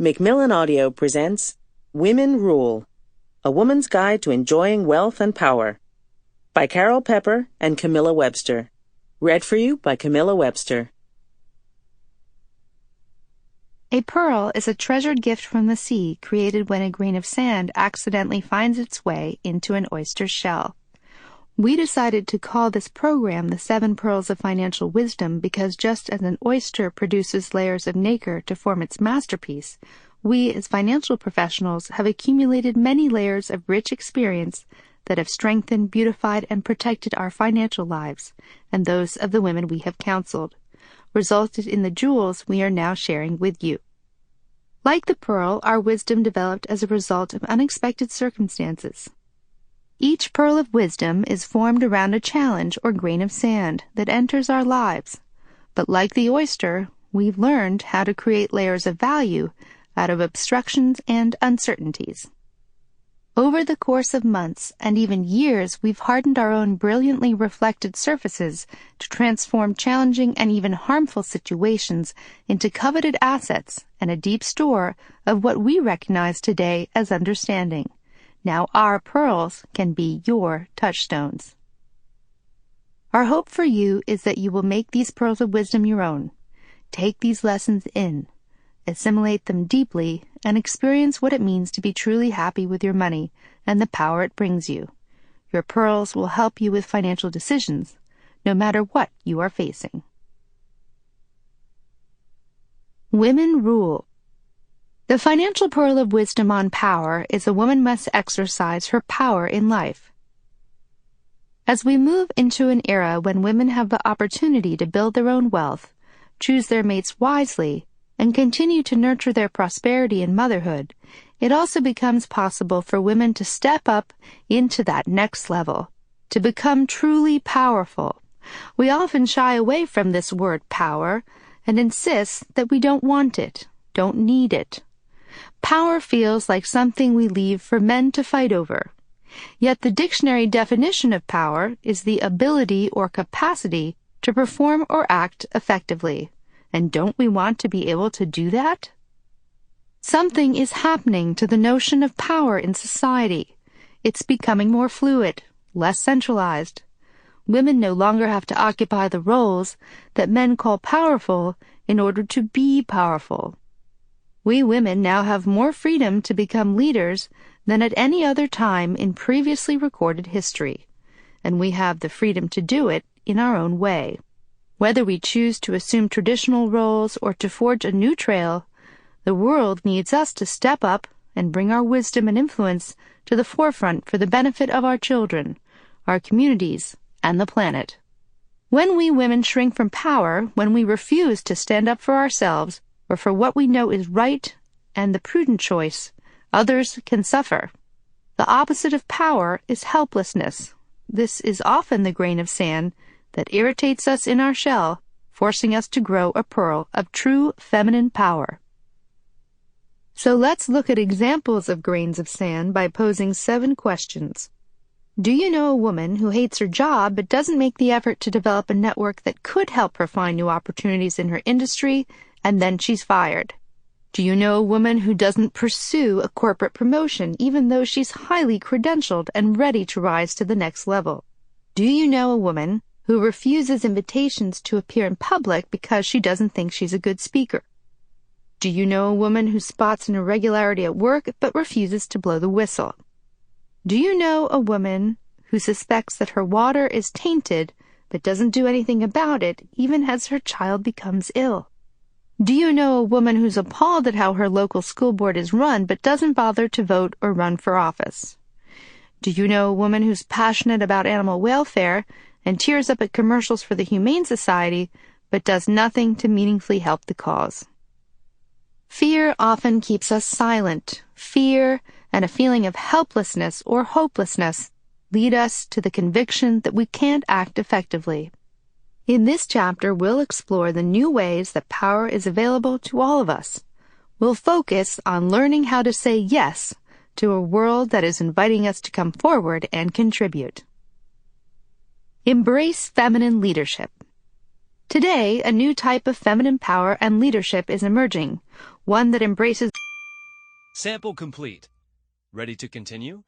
Macmillan Audio presents Women Rule, A Woman's Guide to Enjoying Wealth and Power by Carol Pepper and Camilla Webster. Read for you by Camilla Webster. A pearl is a treasured gift from the sea created when a grain of sand accidentally finds its way into an oyster's shell. We decided to call this program the 7 Pearls of Financial Wisdom because just as an oyster produces layers of nacre to form its masterpiece, we as financial professionals have accumulated many layers of rich experience that have strengthened, beautified, and protected our financial lives and those of the women we have counseled, resulted in the jewels we are now sharing with you. Like the pearl, our wisdom developed as a result of unexpected circumstances. Each pearl of wisdom is formed around a challenge or grain of sand that enters our lives. But like the oyster, we've learned how to create layers of value out of obstructions and uncertainties. Over the course of months and even years, we've hardened our own brilliantly reflected surfaces to transform challenging and even harmful situations into coveted assets and a deep store of what we recognize today as understanding. Now our pearls can be your touchstones. Our hope for you is that you will make these pearls of wisdom your own. Take these lessons in, assimilate them deeply, and experience what it means to be truly happy with your money and the power it brings you. Your pearls will help you with financial decisions, no matter what you are facing. Women Rule. The financial pearl of wisdom on power is a woman must exercise her power in life. As we move into an era when women have the opportunity to build their own wealth, choose their mates wisely, and continue to nurture their prosperity in motherhood, it also becomes possible for women to step up into that next level, to become truly powerful. We often shy away from this word power and insist that we don't want it, don't need it. Power feels like something we leave for men to fight over. Yet the dictionary definition of power is the ability or capacity to perform or act effectively. And don't we want to be able to do that? Something is happening to the notion of power in society. It's becoming more fluid, less centralized. Women no longer have to occupy the roles that men call powerful in order to be powerful. We women now have more freedom to become leaders than at any other time in previously recorded history, and we have the freedom to do it in our own way. Whether we choose to assume traditional roles or to forge a new trail, the world needs us to step up and bring our wisdom and influence to the forefront for the benefit of our children, our communities, and the planet. When we women shrink from power, when we refuse to stand up for ourselves or for what we know is right and the prudent choice, others can suffer. The opposite of power is helplessness. This is often the grain of sand that irritates us in our shell, forcing us to grow a pearl of true feminine power. So let's look at examples of grains of sand by posing 7 questions. Do you know a woman who hates her job but doesn't make the effort to develop a network that could help her find new opportunities in her industry, and then she's fired? Do you know a woman who doesn't pursue a corporate promotion even though she's highly credentialed and ready to rise to the next level? Do you know a woman who refuses invitations to appear in public because she doesn't think she's a good speaker? Do you know a woman who spots an irregularity at work but refuses to blow the whistle? Do you know a woman who suspects that her water is tainted but doesn't do anything about it even as her child becomes ill? Do you know a woman who's appalled at how her local school board is run but doesn't bother to vote or run for office? Do you know a woman who's passionate about animal welfare and tears up at commercials for the Humane Society, but does nothing to meaningfully help the cause? Fear often keeps us silent. Fear and a feeling of helplessness or hopelessness lead us to the conviction that we can't act effectively. In this chapter, we'll explore the new ways that power is available to all of us. We'll focus on learning how to say yes to a world that is inviting us to come forward and contribute. Embrace feminine leadership. Today, a new type of feminine power and leadership is emerging, one that embraces Sample complete. Ready to continue?